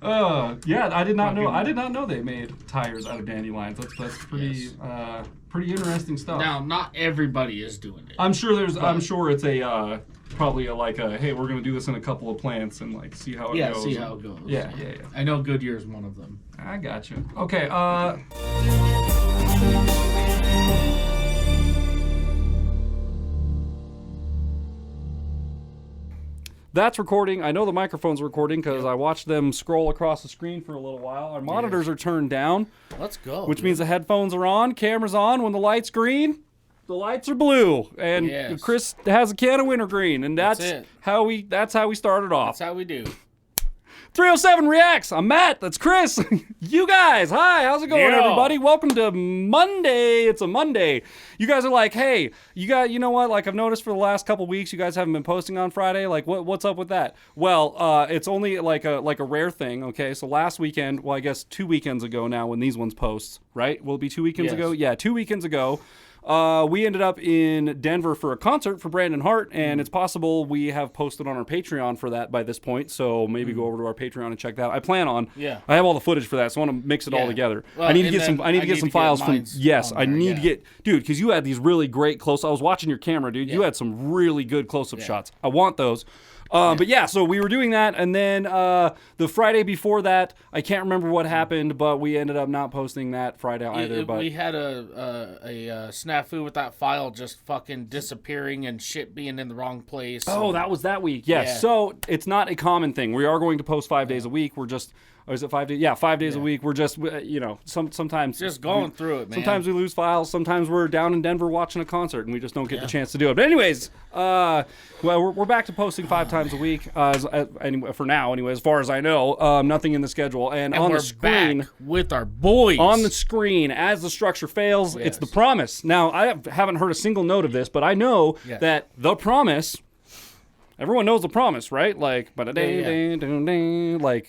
Yeah, I did not know. I did not know they made tires out of dandelions. That's pretty pretty interesting stuff. Now, not everybody is doing it. I'm sure it's a probably hey, we're gonna do this in a couple of plants and like see how it goes. Yeah, see how it goes. Yeah. I know Goodyear's one of them. I got you. Okay. That's recording. I know the microphone's recording because I watched them scroll across the screen for a little while. Our monitors are turned down. Let's go. Which means the headphones are on, camera's on. When the light's green, the lights are blue. And Chris has a can of wintergreen, and that's how we started off. That's how we do. 307 Reacts. I'm Matt. That's Chris. You guys. Hi. How's it going, everybody? Welcome to Monday. It's a Monday. You guys are like, hey, you know what? Like, I've noticed for the last couple weeks, you guys haven't been posting on Friday. Like, what's up with that? Well, it's only like a rare thing. Okay. So last weekend, well, I guess 2 weekends ago now when these ones post, right? Will it be 2 weekends ago? Yeah. 2 weekends ago. We ended up in Denver for a concert for Brandon Hart, and it's possible we have posted on our Patreon for that by this point, so maybe go over to our Patreon and check that out. I plan on. Yeah. I have all the footage for that, so I want to mix it all together. Well, I need to get some files from. Yes, I need to get, dude, because you had these really great close. I was watching your camera, dude. You had some really good close-up shots. I want those. But yeah, so we were doing that, and then the Friday before that, I can't remember what happened, but we ended up not posting that Friday either. But we had a snafu with that file just fucking disappearing and shit being in the wrong place. Oh, that was that week. Yes. Yeah. So it's not a common thing. We are going to post 5 days a week. We're just. Or is it 5 days? Yeah, 5 days a week. We're just, sometimes... Just going through it, man. Sometimes we lose files. Sometimes we're down in Denver watching a concert, and we just don't get the chance to do it. But anyways, well, we're back to posting 5 times a week, for now, anyway, as far as I know. Nothing in the schedule. And on the screen... Back with our boys. On the screen, as the structure fails, it's The Promise. Now, I haven't heard a single note of this, but I know that The Promise... Everyone knows The Promise, right? Like, like,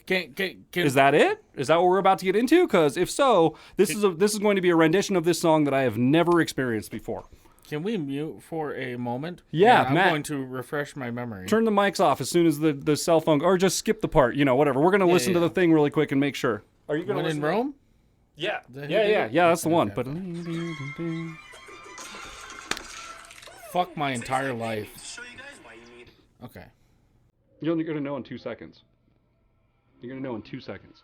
is that it? Is that what we're about to get into? Because if so, this is going to be a rendition of this song that I have never experienced before. Can we mute for a moment? Yeah, I'm Matt, going to refresh my memory. Turn the mics off as soon as the cell phone, or just skip the part, whatever. We're going to listen to the thing really quick and make sure. Are you going to listen? In Rome? Yeah. Yeah, that's the one. But fuck my entire life. Okay. You're going to know in 2 seconds. You're going to know in 2 seconds.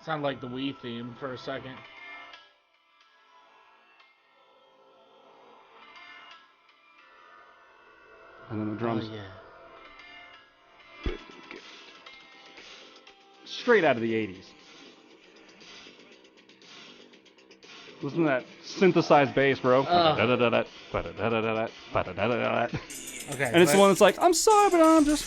Sound like the Wii theme for a second. And then the drums. Oh, yeah. Straight out of the 80s. Listen to that synthesized bass, bro. Okay. And it's the one that's like, I'm sorry, but I'm just...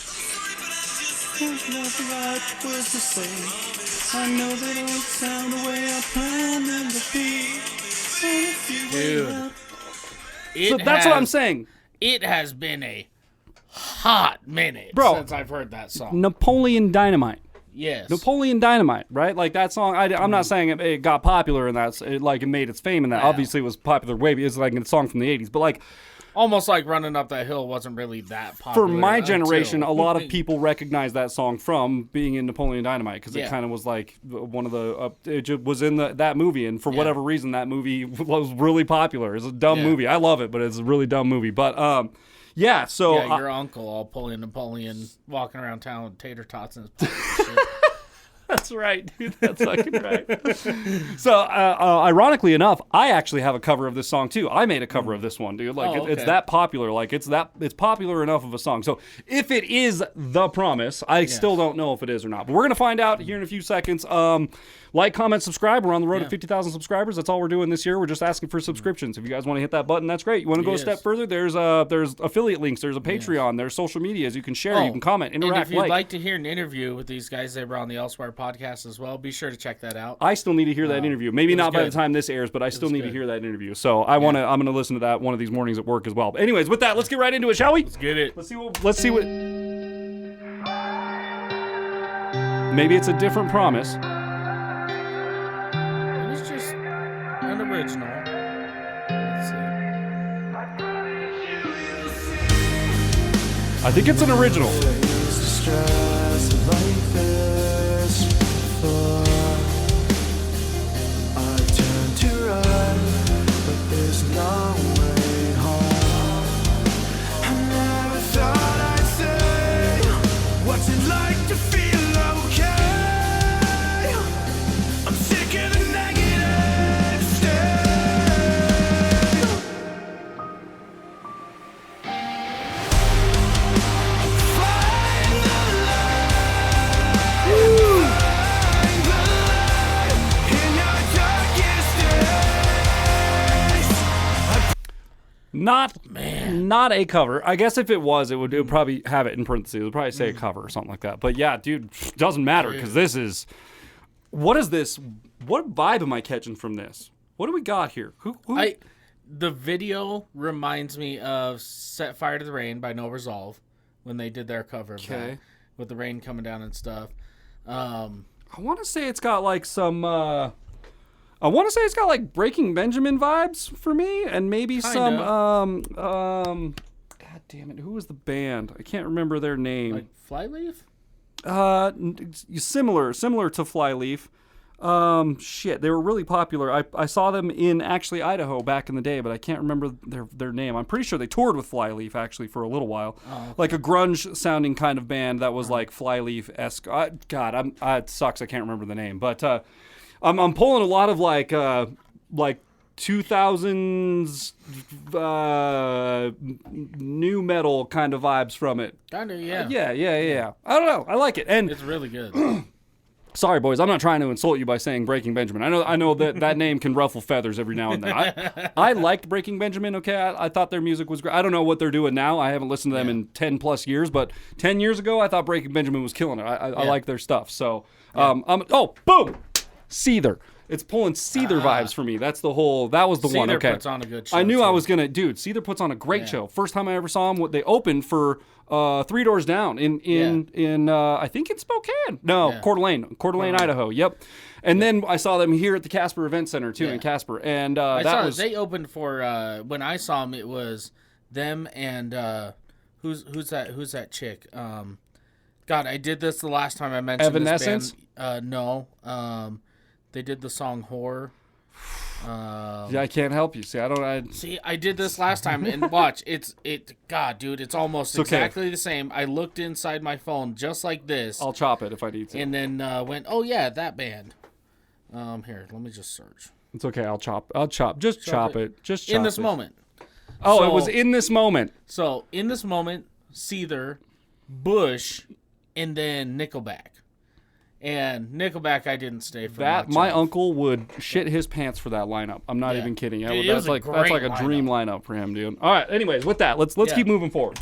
I know they don't sound the way I planned them to be. Dude. So that's what I'm saying. It has been a hot minute since I've heard that song. Napoleon Dynamite. Yes. Napoleon Dynamite, right? Like that song, I'm not saying it got popular and it made its fame and that. Obviously it was popular way, it's like a song from the 80s, but like... Almost like Running Up That Hill wasn't really that popular. For my generation, a lot of people recognize that song from being in Napoleon Dynamite because it kind of was like one of the... it was in that movie, and for whatever reason, that movie was really popular. It's a dumb movie. I love it, but it's a really dumb movie. But... yeah, so... Yeah, your uncle all pulling Napoleon, walking around town with tater tots in his pocket. That's right, dude. That's fucking right. So, ironically enough, I actually have a cover of this song too. I made a cover of this one, dude. Like, it's that popular. Like, it's popular enough of a song. So, if it is The Promise, I still don't know if it is or not. But we're gonna find out here in a few seconds. Like, comment, subscribe. We're on the road to 50,000 subscribers. That's all we're doing this year. We're just asking for subscriptions. If you guys want to hit that button, that's great. You want to go a step further? There's affiliate links. There's a Patreon. There's social medias. You can share. You can comment, interact. And if you'd like to hear an interview with these guys, they were on the Elsewhere podcast as well. Be sure to check that out. I still need to hear that interview. Maybe not by the time this airs, but I still need to hear that interview. So I'm gonna listen to that one of these mornings at work as well. But anyways, with that, let's get right into it, shall we? Let's get it. Let's see what. Maybe it's a different promise. An original. Let's see. I think it's an original. Not a cover. I guess if it was, it would probably have it in parentheses. It would probably say a cover or something like that. But yeah, dude, doesn't matter because this is. What is this? What vibe am I catching from this? What do we got here? Who? The video reminds me of "Set Fire to the Rain" by No Resolve when they did their cover of that, with the rain coming down and stuff. I want to say it's got like some. I want to say it's got like Breaking Benjamin vibes for me, and maybe some. God damn it! Who was the band? I can't remember their name. Like Flyleaf? Similar to Flyleaf. Shit, they were really popular. I saw them in actually Idaho back in the day, but I can't remember their name. I'm pretty sure they toured with Flyleaf actually for a little while, like a grunge sounding kind of band that was like Flyleaf-esque. God, it sucks. I can't remember the name, but I'm pulling a lot of like 2000s new metal kind of vibes from it. Kind of, yeah. Yeah. I don't know. I like it, and it's really good. Sorry, boys. I'm not trying to insult you by saying Breaking Benjamin. I know that name can ruffle feathers every now and then. I liked Breaking Benjamin. Okay, I thought their music was great. I don't know what they're doing now. I haven't listened to them in 10 plus years, but 10 years ago, I thought Breaking Benjamin was killing it. I like their stuff. So, boom, Seether. It's pulling Seether vibes for me. That was the one. Okay. Seether puts on a good show. I knew I was gonna, dude. Seether puts on a great show. First time I ever saw them, they opened for Three Doors Down in I think in Spokane. No, Coeur d'Alene, Idaho. Yep. And then I saw them here at the Casper Event Center too in Casper, and they opened for when I saw them. It was them and who's that chick? God, I did this the last time I mentioned Evanescence. This band. No. They did the song "Whore." I can't help you. See, I did this last time, and watch. God, dude, it's almost exactly the same. I looked inside my phone just like this. I'll chop it if I need to. And then went, oh yeah, that band. Here, let me just search. It's okay. I'll chop. Just chop it. Just chop in this moment. Oh, it was in this moment. So in this moment, Seether, Bush, and then Nickelback. And Nickelback, I didn't stay for that. My uncle would shit his pants for that lineup. I'm not even kidding. Dude, that's like a dream lineup for him, dude. All right. Anyways, with that, let's keep moving forward.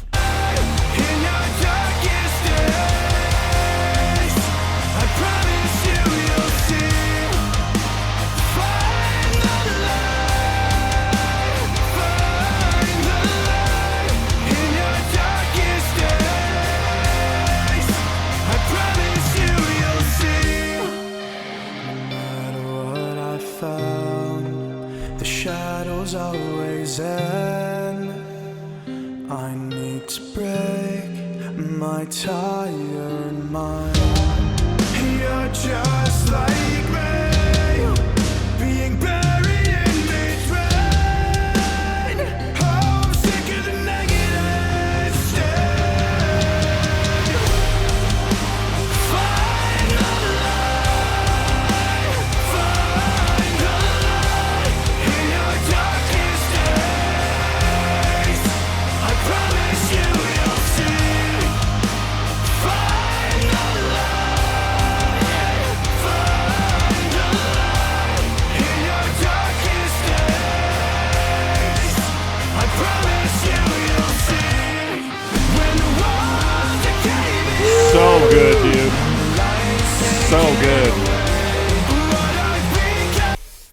Always end. I need to break my tired mind. You're just like me, being buried in mid-rain. Oh, I'm sick of the negative state. Find the light, find the light in your darkest days. I promise you'll see. Find the light, find the light in your darkest days. I promise you'll see. When the walls are caving in, So good, dude. So good.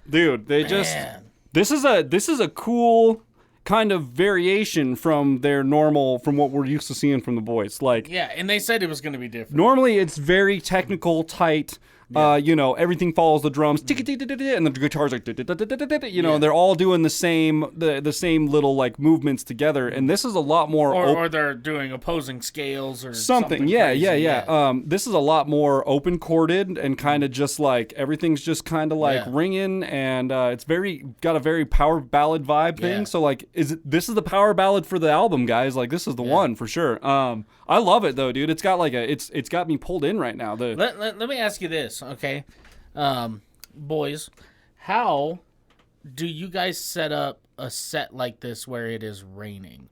Dude, this is a cool kind of variation from what we're used to seeing from the boys. Like, Yeah, and they said it was going to be different. normally it's very technical, tight, You know, everything follows the drums, and the guitars like, you know, they're all doing the same little like movements together. And this is a lot more, or they're doing opposing scales or something. Yeah. This is a lot more open chorded and kind of just like everything's just kind of like ringing, and it's got a very power ballad vibe thing. So like, this is the power ballad for the album, guys. Like this is the one for sure. I love it though, dude. It's got like it's got me pulled in right now. Let me ask you this, okay, boys, how do you guys set up a set like this where it is raining?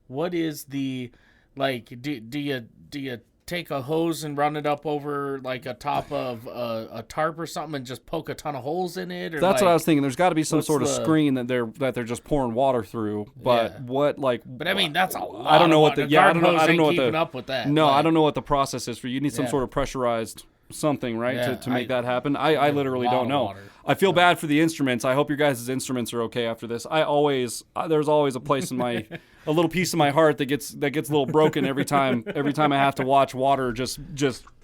What is the like? Do you take a hose and run it up over like a top of a tarp or something and just poke a ton of holes in it? Or that's what I was thinking. There's got to be some sort of screen that they're just pouring water through. But But I mean, that's a lot. I don't know what the I don't know what keeping up with that. No, I don't know what the process is for you. You need some sort of pressurized something, right, to make that happen. I literally don't know. Water. I feel bad for the instruments. I hope your guys' instruments are okay after this. There's always a place in my a little piece of my heart that gets a little broken every time I have to watch water just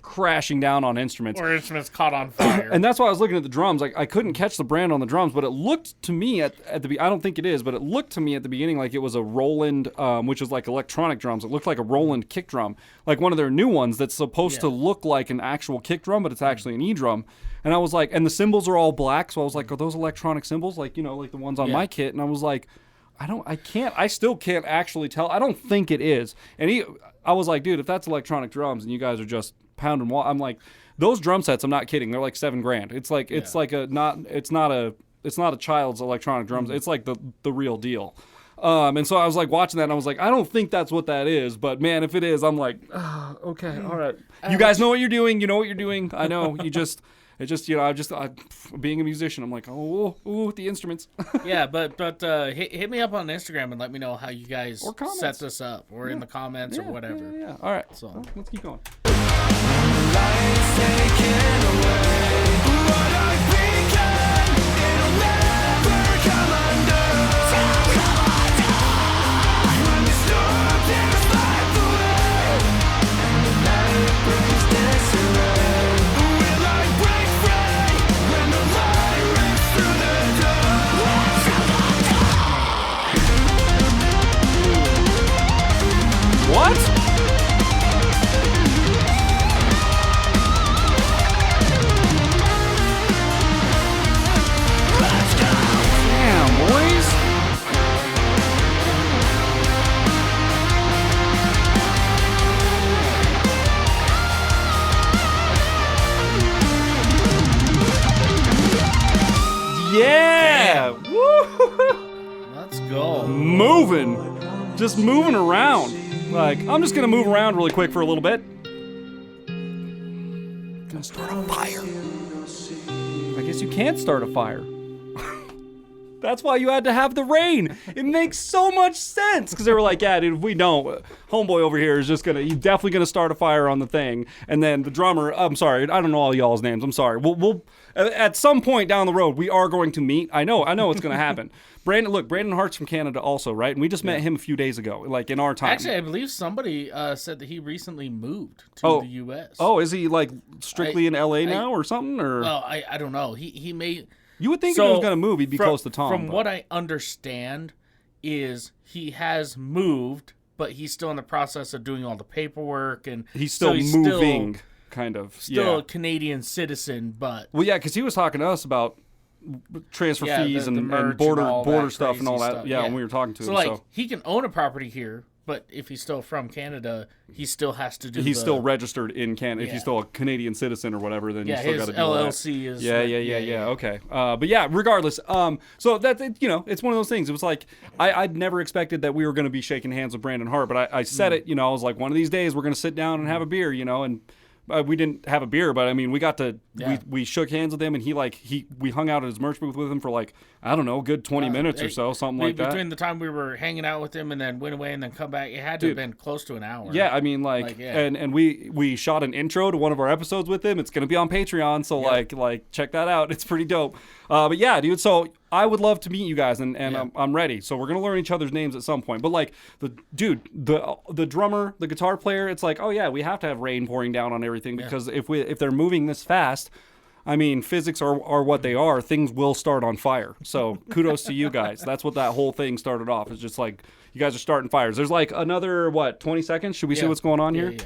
crashing down on instruments. Or instruments caught on fire. And that's why I was looking at the drums. Like I couldn't catch the brand on the drums, but it looked to me I don't think it is, but it looked to me at the beginning like it was a Roland, which is like electronic drums. It looked like a Roland kick drum, like one of their new ones that's supposed to look like an actual kick drum, but it's actually an E-drum. And I was like, and the cymbals are all black, so I was like, are those electronic cymbals? Like, you know, like the ones on my kit. And I was like, I still can't actually tell. I don't think it is. And I was like, dude, if that's electronic drums and you guys are just pounding wall, I'm like, those drum sets, I'm not kidding, they're like $7,000. It's like it's not a child's electronic drums. It's like the real deal. And so I was like watching that and I was like, I don't think that's what that is, but man, if it is, I'm like, okay, all right. You guys know what you're doing. You know what you're doing. I know. Being a musician, I'm like, ooh, the instruments. Yeah, but hit me up on Instagram and let me know how you guys set this up, or in the comments or whatever. Yeah. All right. So well, let's keep going. What? Damn, boys. Yeah. Woo. let's go. Just moving around. Like, I'm just gonna move around really quick for a little bit. Gonna start a fire. I guess you can't start a fire. That's why you had to have the rain. It makes so much sense. Because they were like, yeah, dude, if we don't, homeboy over here is just he's definitely gonna start a fire on the thing. And then the drummer, I'm sorry, I don't know all y'all's names. I'm sorry. We'll at some point down the road, we are going to meet. I know it's gonna happen. Brandon Hart's from Canada also, right? And we just met him a few days ago, like in our time. Actually, I believe somebody said that he recently moved to the U.S. Oh, is he like strictly in L.A. now or something? Or I don't know. He may. You would think if he was going to move, he'd be close to Tom. From what I understand, is he has moved, but he's still in the process of doing all the paperwork, and he's still moving, kind of. Still a Canadian citizen, but well, yeah, because he was talking to us about transfer fees and border stuff and all that. Yeah, when we were talking to him. So he can own a property here, but if he's still from Canada, he still has to do. He's still registered in Canada. If he's still a Canadian citizen or whatever, then you still got to do LLC that. Yeah. Okay. But yeah, regardless. So that's it's one of those things. It was like I'd never expected that we were going to be shaking hands with Brandon Hart, but I said it. I was like, one of these days we're going to sit down and have a beer. And. We didn't have a beer, but I mean, we got to we shook hands with him, and we hung out at his merch booth with him for like, I don't know, a good 20 minutes or so, something like that. Between the time we were hanging out with him and then went away and then come back, it had to have been close to an hour. Yeah, I mean, and we shot an intro to one of our episodes with him. It's gonna be on Patreon, so like check that out. It's pretty dope. But yeah, dude. So I would love to meet you guys, and I'm ready. So we're gonna learn each other's names at some point. But like the drummer, the guitar player, it's like, oh yeah, we have to have rain pouring down on everything because if they're moving this fast, I mean, physics are what they are. Things will start on fire. So kudos to you guys. That's what that whole thing started off. It's just like you guys are starting fires. There's like another 20 seconds. Should we see what's going on here? Yeah.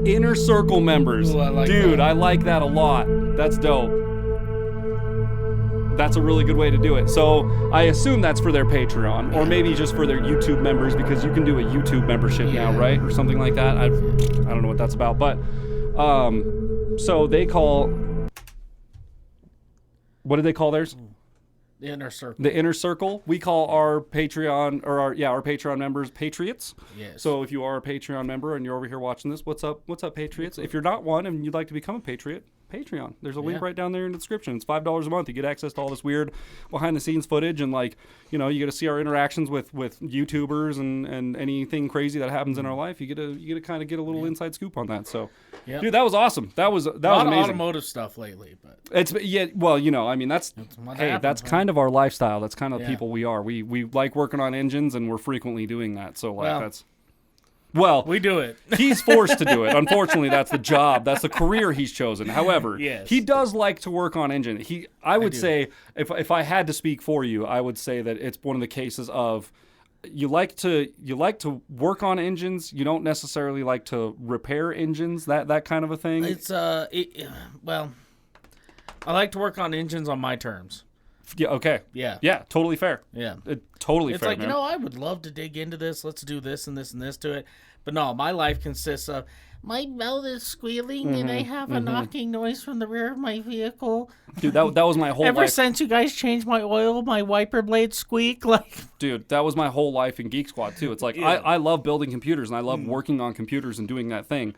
Inner Circle members. Ooh, I like Dude, that. I like that a lot. That's dope. That's a really good way to do it. So I assume that's for their Patreon, or maybe just for their YouTube members, because you can do a YouTube membership now, right? Or something like that. I don't know what that's about. But so they call, what do they call theirs? The Inner Circle. The Inner Circle. We call our Patreon, or our Patreon members Patriots. Yes. So if you are a Patreon member and you're over here watching this, what's up, Patriots? If you're not one and you'd like to become a Patriot, Patreon. There's a link right down there in the description. It's $5 a month. You get access to all this weird behind the scenes footage, and like, you get to see our interactions with YouTubers and anything crazy that happens in our life. You get to kind of get a little inside scoop on that. So, dude, that was awesome. That was amazing. A lot of automotive stuff lately, but it's I mean, that's kind of our lifestyle. That's kind of the people we are. We like working on engines, and we're frequently doing that. So we do it. He's forced to do it. Unfortunately, that's the job. That's the career he's chosen. However, he does like to work on engine. I would say, if I had to speak for you, I would say that it's one of the cases of you like to work on engines. You don't necessarily like to repair engines. That kind of a thing. It's I like to work on engines on my terms. Yeah. Okay. Yeah. Yeah. Totally fair. Yeah. Totally it's fair. It's like, man. I would love to dig into this. Let's do this and this and this to it. But no, my life consists of my mouth is squealing and I have a knocking noise from the rear of my vehicle. Dude, that was my whole life. Ever since you guys changed my oil, my wiper blades squeak. Dude, that was my whole life in Geek Squad too. It's like I love building computers and I love working on computers and doing that thing,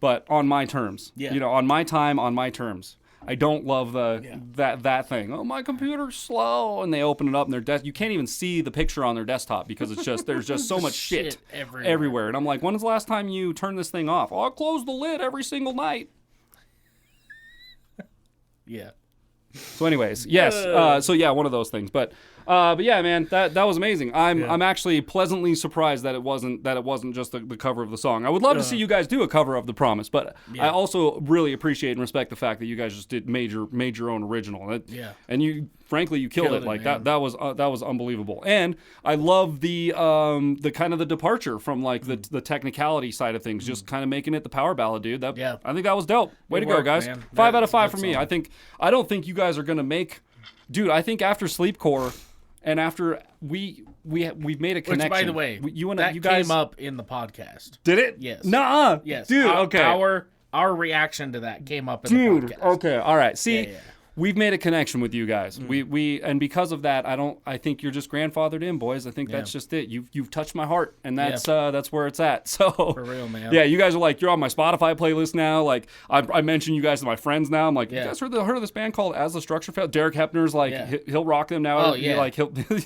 but on my terms. Yeah. On my time, on my terms. I don't love that thing. Oh, my computer's slow, and they open it up and you can't even see the picture on their desktop because it's just there's just so much shit everywhere. And I'm like, when was the last time you turned this thing off? Oh, I close the lid every single night. Yeah. So anyways, yes. One of those things. But yeah, man, that was amazing. I'm actually pleasantly surprised that it wasn't just the cover of the song. I would love to see you guys do a cover of The Promise, but I also really appreciate and respect the fact that you guys just did made your own original. And you frankly killed it. Like that was unbelievable. And I love the kind of the departure from like the technicality side of things, just kind of making it the power ballad, dude. I think that was dope. Way to go, guys. Man. 5 out of 5 for me. I don't think you guys are gonna make, dude. I think after Sleepcore and after we've made a connection. Which, by the way, you guys came up in the podcast. Did it? Yes. Nuh-uh. Yes. Dude. Okay. Our reaction to that came up in the podcast. Okay. All right. See. We've made a connection with you guys. We and because of that, I think you're just grandfathered in, boys. I think that's just it. You've touched my heart, and that's where it's at. So for real, man. Yeah, you guys are like, you're on my Spotify playlist now. Like I mention you guys to my friends now. I'm like, you guys heard of this band called As the Structure Failed? Derek Hepner's like he'll rock them now. Oh yeah.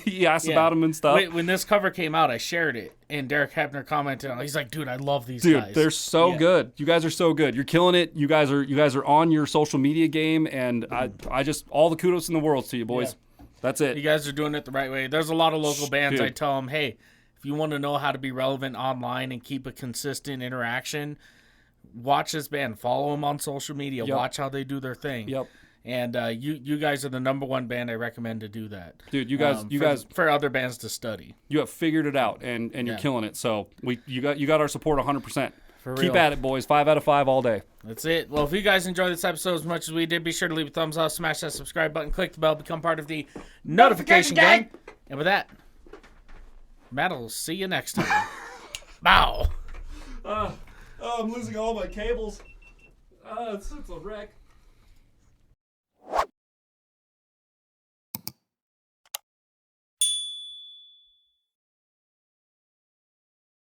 He asks about them and stuff. When this cover came out, I shared it, and Derek Hepner commented on it. He's like, dude, I love these guys. Dude, they're so good. You guys are so good. You're killing it. You guys are on your social media game, and I just all the kudos in the world to you, boys. Yeah. That's it. You guys are doing it the right way. There's a lot of local bands. I tell them, hey, if you want to know how to be relevant online and keep a consistent interaction, watch this band. Follow them on social media. Watch how they do their thing. Yep. And you guys are the number one band I recommend to do that. Dude, you guys for other bands to study. You have figured it out, and you're killing it. So you got our support 100%. Keep at it, boys. 5 out of 5 all day. That's it. Well, if you guys enjoyed this episode as much as we did, be sure to leave a thumbs up, smash that subscribe button, click the bell, become part of the notification gang. And with that, Matt will see you next time. Bow. I'm losing all my cables. It's a wreck.